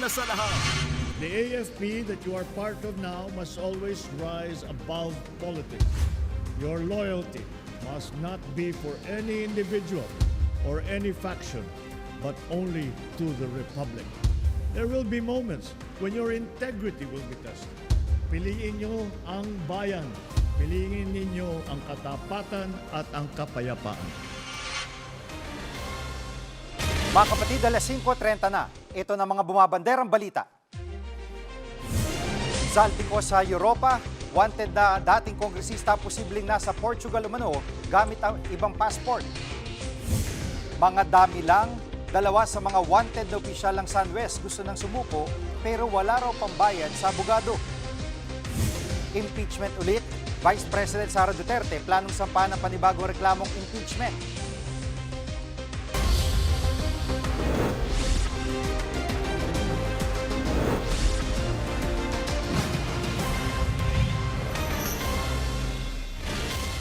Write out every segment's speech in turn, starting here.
sa lahat. The AFP that you are part of now must always rise above politics. Your loyalty must not be for any individual or any faction, but only to the Republic. There will be moments when your integrity will be tested. Piliin niyo ang bayan. Piliin ninyo ang katapatan at ang kapayapaan. Mga kapatid, alas 5:30 na. Ito na mga bumabanderang balita. Zaldico sa Europa, wanted na dating kongresista posibleng nasa Portugal umano gamit ang ibang passport. Mga dami lang, dalawa sa mga wanted na opisyal ng SunWest gusto nang sumuko pero wala raw pambayad sa abogado. Impeachment ulit, Vice President Sara Duterte planong sampahan ng panibagong reklamong impeachment.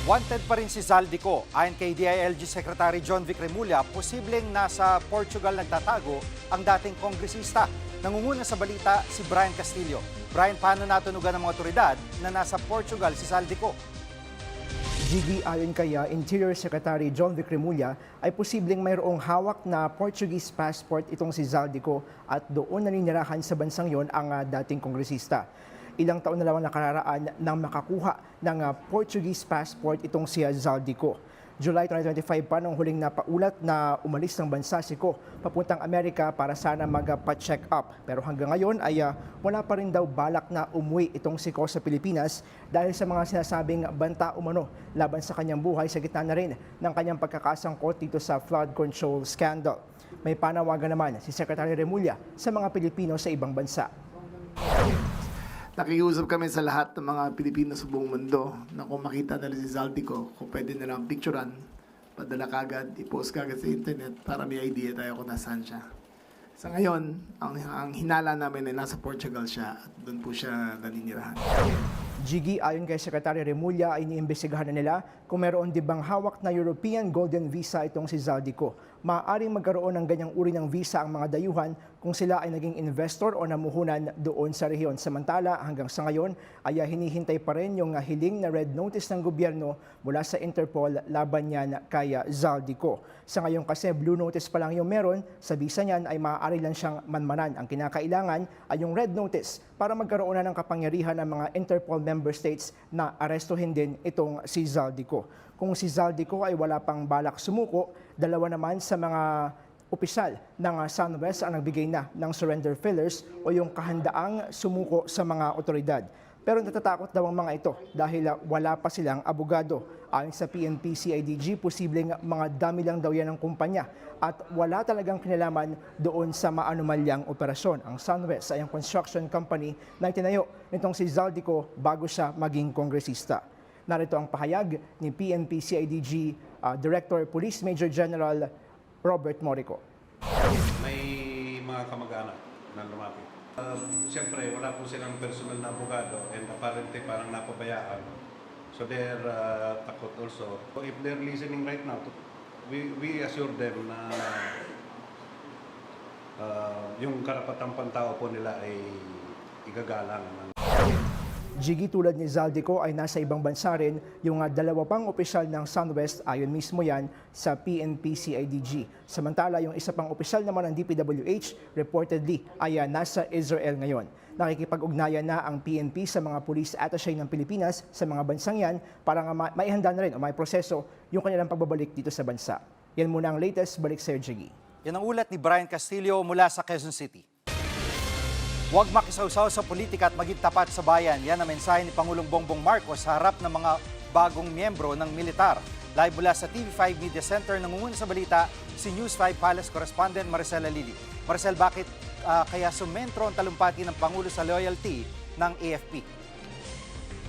Wanted pa rin si Zaldico. Ayon kay DILG Secretary John Vic Remulla, posibleng nasa Portugal nagtatago ang dating kongresista. Nangunguna sa balita si Brian Castillo. Brian, paano natunugan ng mga otoridad na nasa Portugal si Zaldico? Gigi, ayon kay Interior Secretary John Vic Remulla, ay posibleng mayroong hawak na Portuguese passport itong si Zaldico at doon naninirahan sa bansang yon ang dating kongresista. Ilang taon na lang nakararaan nang makakuha ng Portuguese passport itong si Zaldico. July 2025 pa nung huling napaulat na umalis ng bansa si Ko papuntang Amerika para sana magpa-check up. Pero hanggang ngayon ay wala pa rin daw balak na umuwi itong si Ko sa Pilipinas dahil sa mga sinasabing banta umano laban sa kanyang buhay sa gitna na rin ng kanyang pagkakasangkot dito sa flood control scandal. May panawagan naman si Secretary Remulla sa mga Pilipino sa ibang bansa. Nakikiusap kami sa lahat ng mga Pilipino sa buong mundo na kung makita nila si Zaldico, kung pwede nilang picturean, padala kagad, i-post kagad sa internet para may idea tayo kung nasaan siya. Sa ngayon, ang hinala namin ay nasa Portugal siya at doon po siya naninirahan. Gigi, ayon kay Secretary Remulla ay iniimbestigahan na nila kung meron di bang hawak na European Golden Visa itong si Zaldico. Maaaring magkaroon ng ganyang uri ng visa ang mga dayuhan kung sila ay naging investor o namuhunan doon sa rehiyon. Samantala, hanggang sa ngayon ay hinihintay pa rin yung hiling na red notice ng gobyerno mula sa Interpol laban niyan kay Zaldico. Sa ngayon kasi blue notice pa lang yung meron, sa visa niyan ay maaari lang siyang manmanan. Ang kinakailangan ay yung red notice para magkaroon na ng kapangyarihan ng mga Interpol member states na arestuhin din itong si Zaldico. Kung si Zaldico ay wala pang balak sumuko, dalawa naman sa mga opisyal ng SunWest ang nagbigay na ng surrender fillers o yung kahandaang sumuko sa mga otoridad. Pero natatakot daw ang mga ito dahil wala pa silang abogado. Ayon sa PNP CIDG, posibleng mga dami lang daw yan ng kumpanya at wala talagang kinalaman doon sa maanumalyang operasyon. Ang SunWest ay ang construction company na itinayo nitong si Zaldico bago siya maging kongresista. Narito ang pahayag ni PNP CIDG Director Police Major General Robert Morico. May mga kamag-anak na lumapit. Siyempre, wala po silang personal na abogado and apparently parang napabayaan. So they're takot also. So if they're listening right now, we assure them na yung karapatang pantao po nila ay igagalang. Gigi, tulad ni Zaldico ay nasa ibang bansa rin yung dalawa pang opisyal ng SunWest, ayon mismo yan sa PNP CIDG. Samantala, yung isa pang opisyal naman ng DPWH reportedly ay nasa Israel ngayon. Nakikipag-ugnayan na ang PNP sa mga police attaché ng Pilipinas sa mga bansang yan para nga maihanda na rin o may proseso yung kanilang pagbabalik dito sa bansa. Yan muna ang latest. Balik sa Gigi. Yan ang ulat ni Brian Castillo mula sa Quezon City. Huwag makisawsaw sa politika at maging tapat sa bayan. Yan ang mensahe ni Pangulong Bongbong Marcos sa harap ng mga bagong miyembro ng militar. Live mula sa TV5 Media Center, nangunguna sa balita si News 5 Palace Correspondent Maricel Alili. Maricel, bakit kaya sumentro ang talumpati ng Pangulo sa loyalty ng AFP?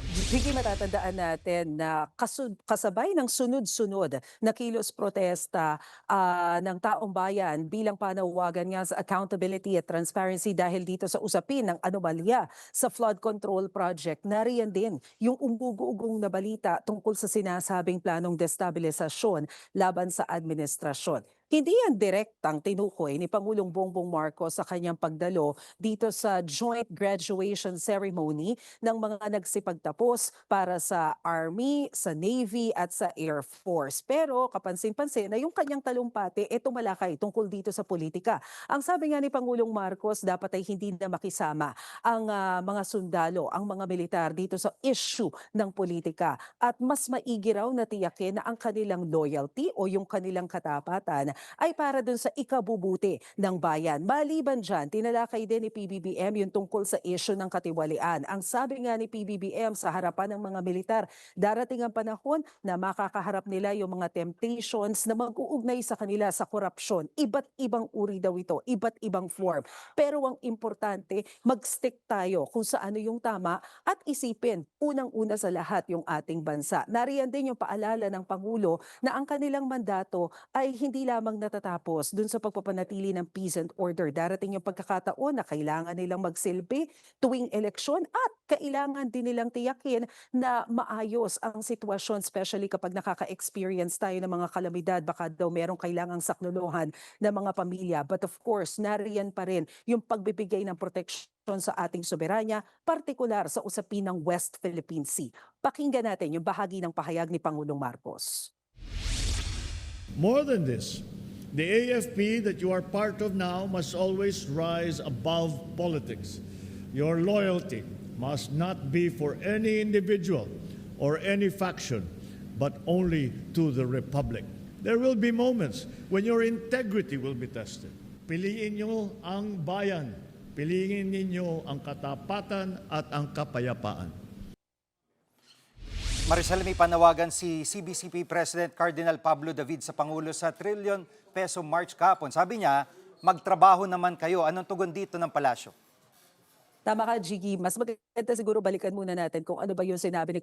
Hindi matatandaan natin na kasabay ng sunod-sunod na kilos protesta ng taong bayan bilang panawagan nga sa accountability at transparency dahil dito sa usapin ng anomalya sa flood control project. Nariyan din yung umuugong na balita tungkol sa sinasabing planong destabilisasyon laban sa administrasyon. Hindi yan direktang tinukoy ni Pangulong Bongbong Marcos sa kanyang pagdalo dito sa joint graduation ceremony ng mga nagsipagtapos para sa Army, sa Navy at sa Air Force. Pero kapansin-pansin na yung kanyang talumpati tumalakay tungkol dito sa politika. Ang sabi nga ni Pangulong Marcos, dapat ay hindi na makisama ang mga sundalo, ang mga militar dito sa issue ng politika. At mas maigi raw na tiyakin na ang kanilang loyalty o yung kanilang katapatan ay para dun sa ikabubuti ng bayan. Maliban dyan, tinalakay din ni PBBM yung tungkol sa issue ng katiwalian. Ang sabi nga ni PBBM sa harapan ng mga militar, darating ang panahon na makakaharap nila yung mga temptations na mag-uugnay sa kanila sa korupsyon. Iba't ibang uri daw ito, iba't ibang form. Pero ang importante, mag-stick tayo kung sa ano yung tama at isipin unang-una sa lahat yung ating bansa. Nariyan din yung paalala ng Pangulo na ang kanilang mandato ay hindi lamang natatapos dun sa pagpapanatili ng peace and order. Darating yung pagkakataon na kailangan nilang magsilbi tuwing eleksyon at kailangan din nilang tiyakin na maayos ang sitwasyon, especially kapag nakaka-experience tayo ng mga kalamidad. Baka daw merong kailangang saklolohan ng mga pamilya. But of course, nariyan pa rin yung pagbibigay ng proteksyon sa ating soberanya, partikular sa usapin ng West Philippine Sea. Pakinggan natin yung bahagi ng pahayag ni Pangulong Marcos. More than this, the AFP that you are part of now must always rise above politics. Your loyalty must not be for any individual or any faction, but only to the Republic. There will be moments when your integrity will be tested. Piliin niyo ang bayan. Piliin ninyo ang katapatan at ang kapayapaan. Maricel, may panawagan si CBCP President Cardinal Pablo David sa Pangulo sa trillion peso March kahapon. Sabi niya, magtrabaho naman kayo. Anong tugon dito ng palasyo? Tama ka, Jiggy. Mas maganda siguro balikan muna natin kung ano ba yung sinabi ni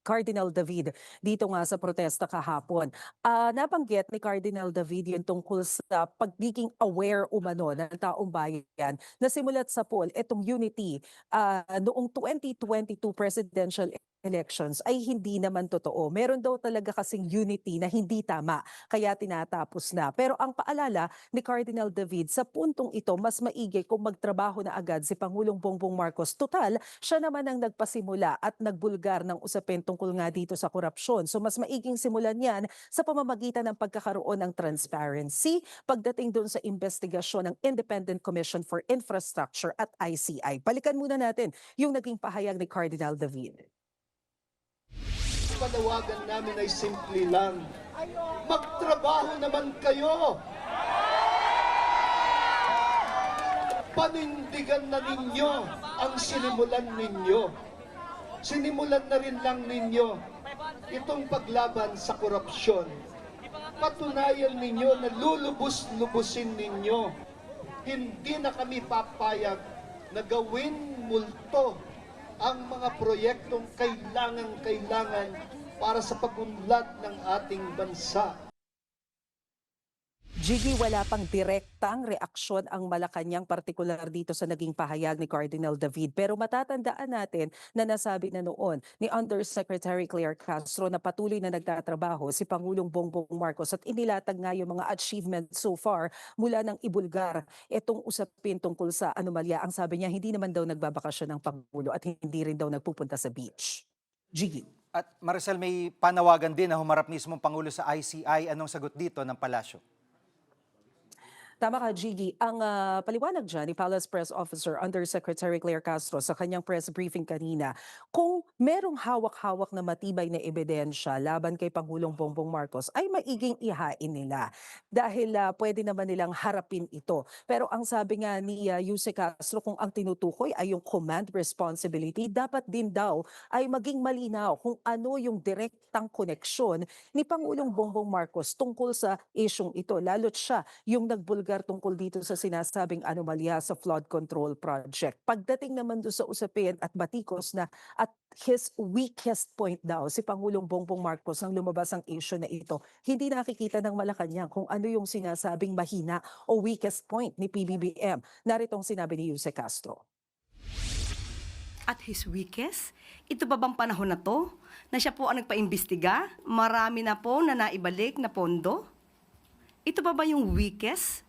Cardinal David dito nga sa protesta kahapon. Nabanggit ni Cardinal David yung tungkol sa pagiging aware umano ng taong bayan na simulat sa poll, itong unity noong 2022 presidential elections ay hindi naman totoo. Meron daw talaga kasing unity na hindi tama, kaya tinatapos na. Pero ang paalala ni Cardinal David, sa puntong ito, mas maigi kung magtrabaho na agad si Pangulong Bongbong Marcos. Total, siya naman ang nagpasimula at nagbulgar ng usapin tungkol nga dito sa korupsyon. So mas maiging simulan yan sa pamamagitan ng pagkakaroon ng transparency pagdating doon sa investigasyon ng Independent Commission for Infrastructure at ICI. Balikan muna natin yung naging pahayag ni Cardinal David. Panawagan namin ay simple lang. Magtrabaho naman kayo. Panindigan na ninyo ang sinimulan ninyo. Sinimulan na rin lang ninyo itong paglaban sa korupsyon. Patunayan ninyo na lulubos-lubusin ninyo. Hindi na kami papayag na gawin multo ang mga proyektong kailangan para sa pagunlad ng ating bansa. Jiggy, wala pang direktang reaksyon ang Malacanang, partikular dito sa naging pahayag ni Cardinal David. Pero matatandaan natin na nasabi na noon ni Undersecretary Claire Castro na patuloy na nagtatrabaho si Pangulong Bongbong Marcos at inilatag nga yung mga achievements so far mula ng ibulgar itong usapin tungkol sa anomalya. Ang sabi niya, hindi naman daw nagbabakasyon ng Pangulo at hindi rin daw nagpupunta sa beach. Jiggy. At Maricel, may panawagan din na humarap mismong Pangulo sa ICI. Anong sagot dito ng palasyo? Tama ka, Jiggy. Ang paliwanag dyan ni Palace Press Officer Undersecretary Claire Castro sa kanyang press briefing kanina, kung merong hawak-hawak na matibay na ebidensya laban kay Pangulong Bongbong Marcos, ay maiging ihain nila. Dahil pwede naman nilang harapin ito. Pero ang sabi nga ni Yuse Castro, kung ang tinutukoy ay yung command responsibility, dapat din daw ay maging malinaw kung ano yung direktang koneksyon ni Pangulong Bongbong Marcos tungkol sa isyong ito. Lalo't siya yung nagbulgar tungkol dito sa sinasabing anomalya sa flood control project. Pagdating naman doon sa usapin at batikos na at his weakest point daw, si Pangulong Bongbong Marcos ang lumabas ang issue na ito, hindi nakikita ng Malacanang kung ano yung sinasabing mahina o weakest point ni PBBM. Naritong sinabi ni Yuse Castro. At his weakest? Ito ba bang panahon na to? Na siya po ang nagpaimbestiga? Marami na po na naibalik na pondo? ito ba yung weakest?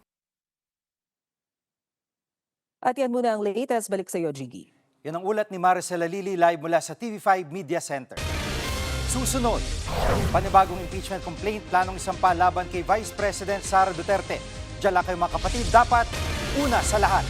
At yan muna ang latest. Balik sa iyo, Jiggy. Yan ang ulat ni Maricela Lili live mula sa TV5 Media Center. Susunod, panibagong impeachment complaint planong isampa laban kay Vice President Sara Duterte. Diyan lang kayo mga kapatid, dapat una sa lahat.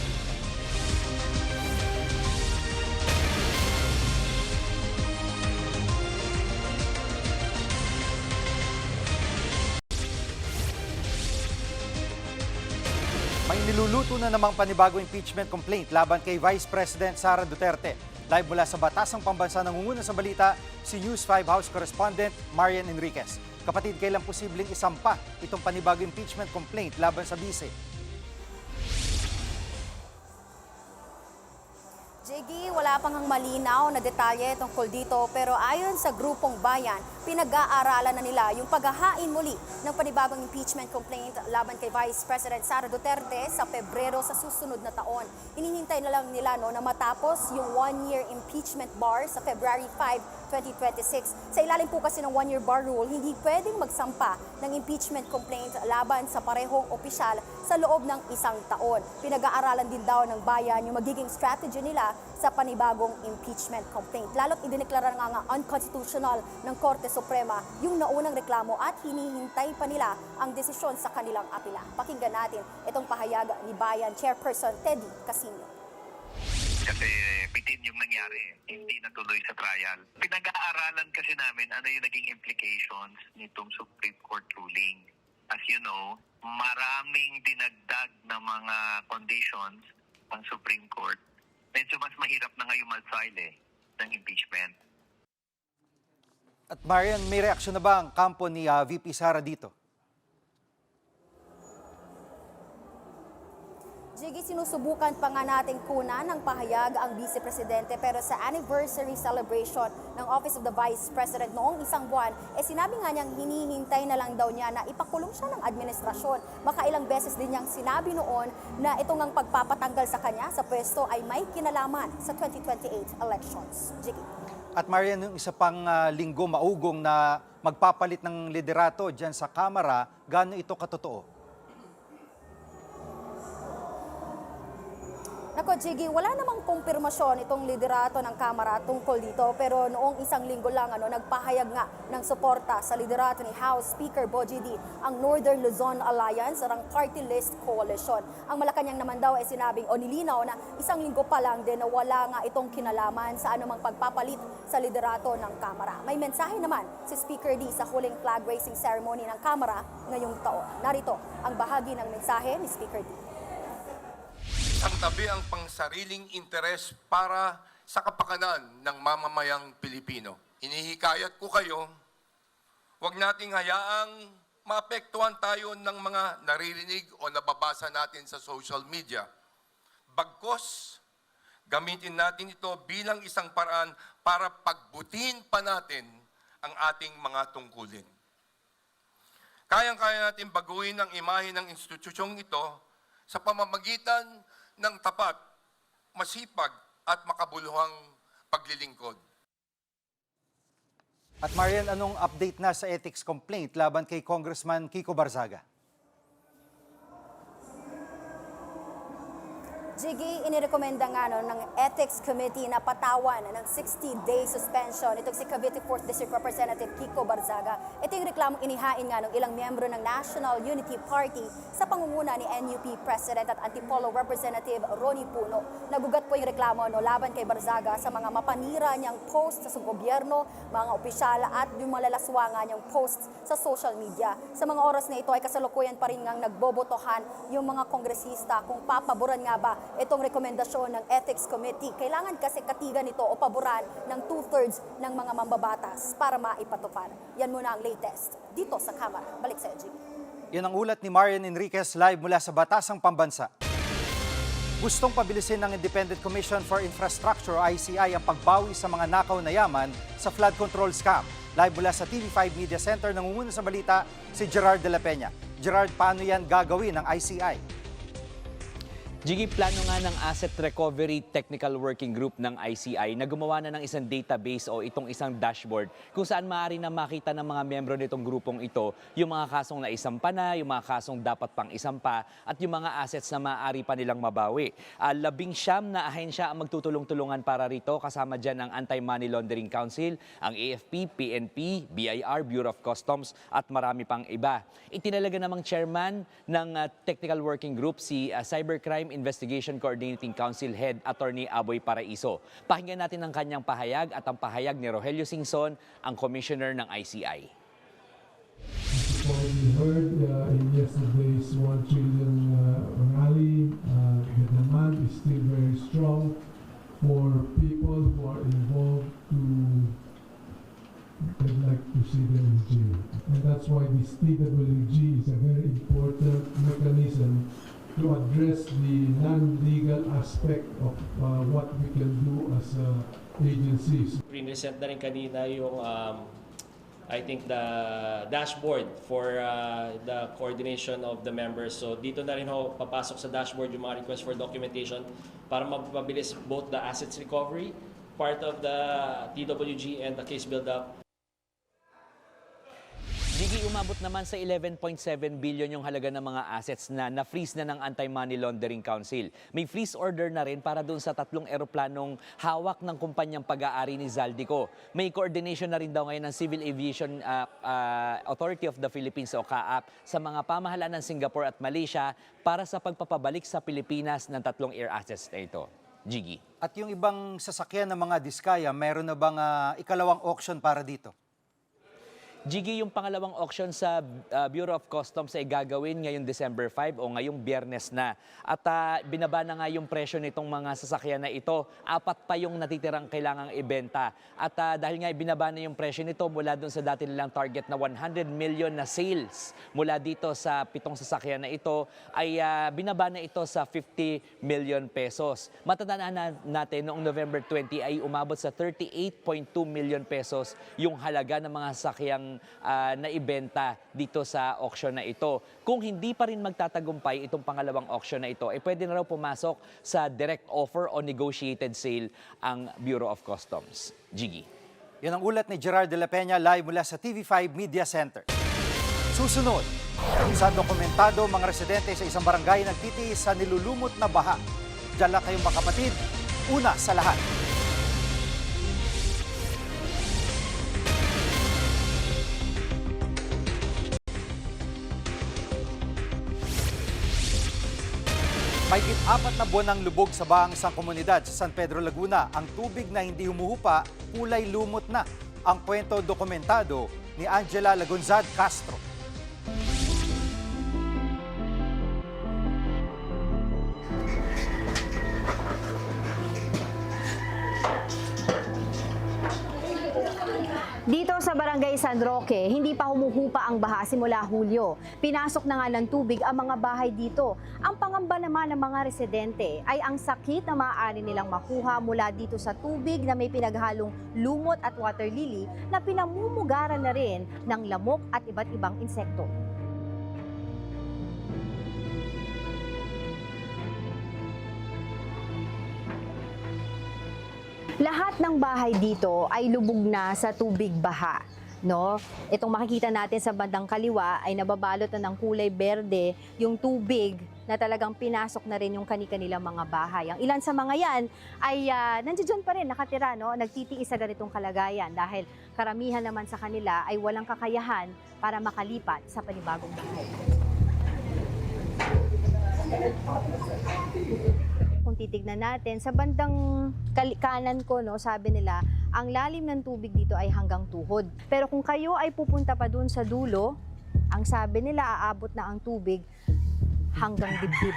May niluluto na namang panibagong impeachment complaint laban kay Vice President Sara Duterte. Live mula sa Batasang Pambansa, nangunguna sa balita si News 5 House Correspondent Marian Enriquez. Kapatid, kailan posibleng isampa itong panibagong impeachment complaint laban sa Vice? Jiggy, wala pang ang malinaw na detalye tungkol dito pero ayon sa grupong bayan, pinag-aaralan na nila yung paghahain muli ng panibagong impeachment complaint laban kay Vice President Sara Duterte sa Pebrero sa susunod na taon. Hinihintay na lang nila na matapos yung one-year impeachment bar sa February 5, 2026. Sa ilalim po kasi ng one-year bar rule, hindi pwedeng magsampa ng impeachment complaint laban sa parehong opisyal sa loob ng isang taon. Pinag-aaralan din daw ng bayan yung magiging strategy nila sa panibagong impeachment complaint. Lalo't idineklara nga unconstitutional ng Korte Suprema yung naunang reklamo at hinihintay pa nila ang desisyon sa kanilang apela. Pakinggan natin itong pahayag ni Bayan Chairperson Teddy Casino. Kasi bitin yung nangyari, hindi natuloy sa trial. Pinag-aaralan kasi namin ano yung naging implications nitong Supreme Court ruling. As you know, maraming dinagdag na mga conditions ang Supreme Court. Medyo mas mahirap na ngayon mag-file ng impeachment. At Marian, may reaksyon na ba ang kampo ni VP Sara dito? Jiggy, sinusubukan pa nga nating kunan ng pahayag ang Vice Presidente pero sa anniversary celebration ng Office of the Vice President noong isang buwan, sinabi nga niyang hinihintay na lang daw niya na ipakulong siya ng administrasyon. Makailang beses din niyang sinabi noon na itong ang pagpapatanggal sa kanya sa pwesto ay may kinalaman sa 2028 elections. Jiggy. At Marian, yung isa pang linggo maugong na magpapalit ng liderato dyan sa Kamara, gaano ito katotoo? Nako, Jiggy, wala namang kumpirmasyon itong liderato ng Kamara tungkol dito pero noong isang linggo lang nagpahayag nga ng suporta sa liderato ni House Speaker Bogie D ang Northern Luzon Alliance ang Party List Coalition. Ang Malacanang naman daw ay sinabing o nilinaw na isang linggo pa lang din na wala nga itong kinalaman sa anumang pagpapalit sa liderato ng Kamara. May mensahe naman si Speaker D sa huling flag raising ceremony ng Kamara ngayong taon. Narito ang bahagi ng mensahe ni Speaker D. Ang tabi ang pangsariling interes para sa kapakanan ng mamamayang Pilipino. Inihikayat ko kayo, huwag nating hayaang maapektuhan tayo ng mga naririnig o nababasa natin sa social media. Bagkus, gamitin natin ito bilang isang paraan para pagbutin pa natin ang ating mga tungkulin. Kayang-kaya natin baguhin ang imahe ng institusyong ito sa pamamagitan ng tapat, masipag at makabuluhang paglilingkod. At Marian, anong update na sa ethics complaint laban kay Congressman Kiko Barzaga? Jiggy, inirekomenda nga ng Ethics Committee na patawan ng 60-day suspension itong si Cavite 4th District Representative Kiko Barzaga. Ito yung reklamong inihain nga ng ilang miyembro ng National Unity Party sa pangunguna ni NUP President at Antipolo Representative Ronnie Puno. Nagugat po yung reklamo laban kay Barzaga sa mga mapanira niyang posts sa gobyerno, mga opisyal at yung malalaswanga niyang posts sa social media. Sa mga oras na ito ay kasalukuyan pa rin ngang nagbobotohan yung mga kongresista kung papaboran nga ba itong rekomendasyon ng Ethics Committee. Kailangan kasi katigan ito o paboran ng 2/3 ng mga mambabatas para maipatupad. Yan muna ang latest dito sa Kamara. Balik sa Jimmy. Yan ang ulat ni Marian Enriquez live mula sa Batasang Pambansa. Gustong pabilisin ng Independent Commission for Infrastructure o ICI ang pagbawi sa mga nakaw na yaman sa flood control scam. Live mula sa TV5 Media Center, nangunguna sa balita si Gerard de la Peña. Gerard, paano yan gagawin ng ICI? Jiggy, plano nga ng Asset Recovery Technical Working Group ng ICI na gumawa na ng isang database o itong isang dashboard kung saan maaari na makita ng mga miyembro nitong grupong ito yung mga kasong naisampa na, yung mga kasong dapat pang isampa at yung mga assets na maaari pa nilang mabawi. 19 na ahensya ang magtutulong-tulungan para rito, kasama dyan ang Anti-Money Laundering Council, ang AFP, PNP, BIR, Bureau of Customs at marami pang iba. Itinalaga namang chairman ng Technical Working Group si Cybercrime Investigation Coordinating Council Head Attorney Aboy Paraiso. Pakinggan natin ang kanyang pahayag at ang pahayag ni Rogelio Singson, ang commissioner ng ICI. We heard in yesterday's 1 trillion rally, the demand is still very strong for people who are involved to they'd like to see them in jail. And that's why this TWG is a very important mechanism to address the non-legal aspect of what we can do as agencies. Present na rin kanina yung I think the dashboard for the coordination of the members. So dito na rin ho papasok sa dashboard yung mga request for documentation para mapabilis both the assets recovery, part of the TWG and the case build-up. Jiggy, umabot naman sa 11.7 billion yung halaga ng mga assets na na-freeze na ng Anti-Money Laundering Council. May freeze order na rin para doon sa 3 eroplanong hawak ng kumpanyang pag-aari ni Zaldico. May coordination na rin daw ngayon ng Civil Aviation Authority of the Philippines o CAAP sa mga pamahalaan ng Singapore at Malaysia para sa pagpapabalik sa Pilipinas ng 3 air assets na ito. Jiggy. At yung ibang sasakyan ng mga Diskaya, meron na bang ikalawang auction para dito? Jiggy, yung pangalawang auction sa Bureau of Customs ay gagawin ngayong December 5 o ngayong Biyernes na. At binaba na nga yung presyo nitong mga sasakyan na ito. 4 pa yung natitirang kailangang ibenta. At dahil nga binaba na yung presyo nito mula dun sa dati nilang target na 100 million na sales mula dito sa 7 sasakyan na ito, ay binaba na ito sa 50 million pesos. Matandaan natin noong November 20 ay umabot sa 38.2 million pesos yung halaga ng mga sasakyang na ibenta dito sa auction na ito. Kung hindi pa rin magtatagumpay itong pangalawang auction na ito, pwede na raw pumasok sa direct offer o negotiated sale ang Bureau of Customs. Jiggy. Yan ang ulat ni Gerard de la Peña live mula sa TV5 Media Center. Susunod, sa dokumentado mga residente sa isang barangay nagtitiis sa nilulumot na baha. Diyan lang kayong mga kapatid, una sa lahat. Mahigit 4 na buwan ang lubog sa bahang isang komunidad sa San Pedro, Laguna. Ang tubig na hindi humuhupa, kulay lumot na. Ang kwento dokumentado ni Angela Lagunzad Castro. Dito sa Barangay San Roque, hindi pa humuhupa ang baha simula Hulyo. Pinasok na nga ng tubig ang mga bahay dito. Ang pangamba naman ng mga residente ay ang sakit na maaari nilang makuha mula dito sa tubig na may pinaghalong lumot at water lily na pinamumugaran na rin ng lamok at iba't ibang insekto. Lahat ng bahay dito ay lubog na sa tubig baha. No? Itong makikita natin sa bandang kaliwa ay nababalot na ng kulay berde yung tubig na talagang pinasok na rin yung kani-kanilang mga bahay. Ang ilan sa mga yan ay nandiyan pa rin nakatira, no? Nagtitiis sa ganitong kalagayan dahil karamihan naman sa kanila ay walang kakayahan para makalipat sa panibagong bahay. Kung titignan natin, sa bandang kanan ko, no, sabi nila, ang lalim ng tubig dito ay hanggang tuhod. Pero kung kayo ay pupunta pa dun sa dulo, ang sabi nila, aabot na ang tubig hanggang dibdib.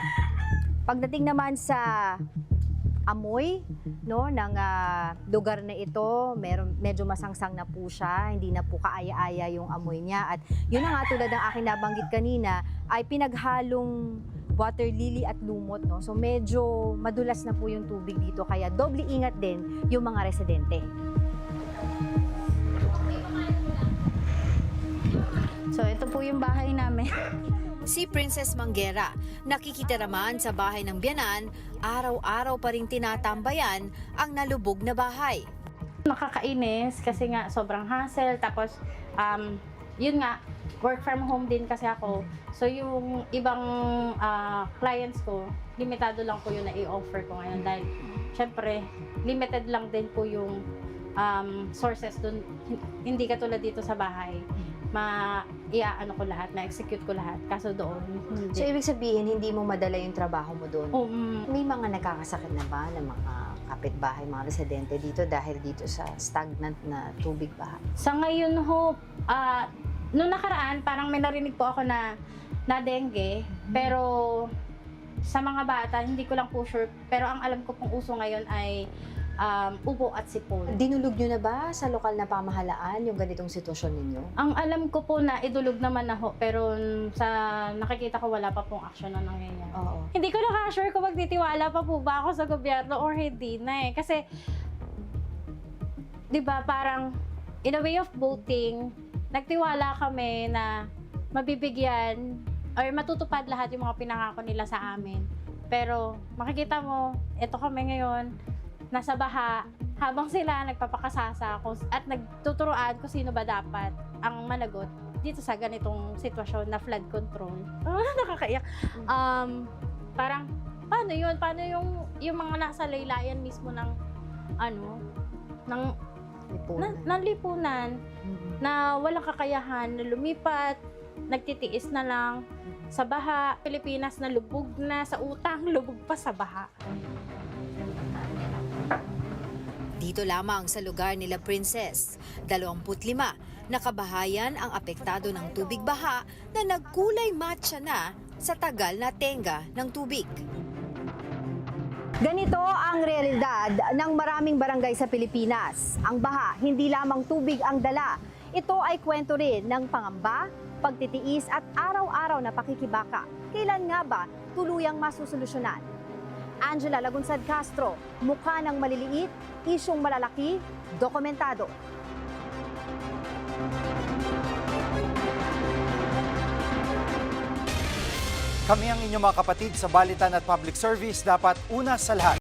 Pagdating naman sa amoy, no, ng lugar na ito, medyo masangsang na po siya, hindi na po kaaya-aya yung amoy niya. At yun na nga, tulad ng aking nabanggit kanina, ay pinaghalong water lily at lumot, no? So medyo madulas na po yung tubig dito, kaya doble ingat din yung mga residente. So ito po yung bahay namin. si Princess Manguera. Nakikitiraman sa bahay ng biyanan, araw-araw pa rin tinatambayan ang nalubog na bahay. Nakakainis kasi nga sobrang hassle, tapos yun nga, work from home din kasi ako. So yung ibang clients ko, limitado lang po yun na i-offer ko ngayon dahil syempre limited lang din po yung sources dun. Hindi katulad dito sa bahay. Iaano ko lahat, ma-execute ko lahat. Kaso doon, hindi. So, ibig sabihin, hindi mo madala yung trabaho mo doon? May mga nagkakasakit na ba ng mga kapitbahay, mga residente dito dahil dito sa stagnant na tubig ba? Sa ngayon ho, noong nakaraan, parang may narinig po ako na dengue, pero sa mga bata, hindi ko lang po sure. Pero ang alam ko pong uso ngayon ay ubo at sipon. Dinulog nyo na ba sa lokal na pamahalaan yung ganitong sitwasyon ninyo? Ang alam ko po na idulog naman na ho, pero sa nakikita ko wala pa pong action na nangyayari. Oo. Hindi ko nakaka-sure kung magtitiwala pa po ba ako sa gobyerno or hindi na eh. Kasi, di ba parang in a way of voting, nagtiwala kami na mabibigyan or matutupad lahat yung mga pinangako nila sa amin. Pero makikita mo, eto kami ngayon, nasa baha, habang sila nagpapakasasa at nagtuturoan kung sino ba dapat ang managot dito sa ganitong sitwasyon na flood control. Nakakaiyak. Parang, paano yun? Paano yung mga nasa laylayan mismo ng lipunan na walang kakayahan, na lumipat, nagtitiis na lang sa baha. Pilipinas na lubog na sa utang, lubog pa sa baha. Dito lamang sa lugar nila Princess, 25 na kabahayan ang apektado ng tubig baha na nagkulay matcha na sa tagal na tenga ng tubig. Ganito ang realidad ng maraming barangay sa Pilipinas. Ang baha, hindi lamang tubig ang dala. Ito ay kwento rin ng pangamba, pagtitiis at araw-araw na pakikibaka. Kailan nga ba tuluyang masusolusyonan? Angela Lagunsad Castro, mukha ng maliliit, isyong malalaki, dokumentado. Kami ang inyong mga kapatid sa Balitan at Public Service. Dapat una sa lahat,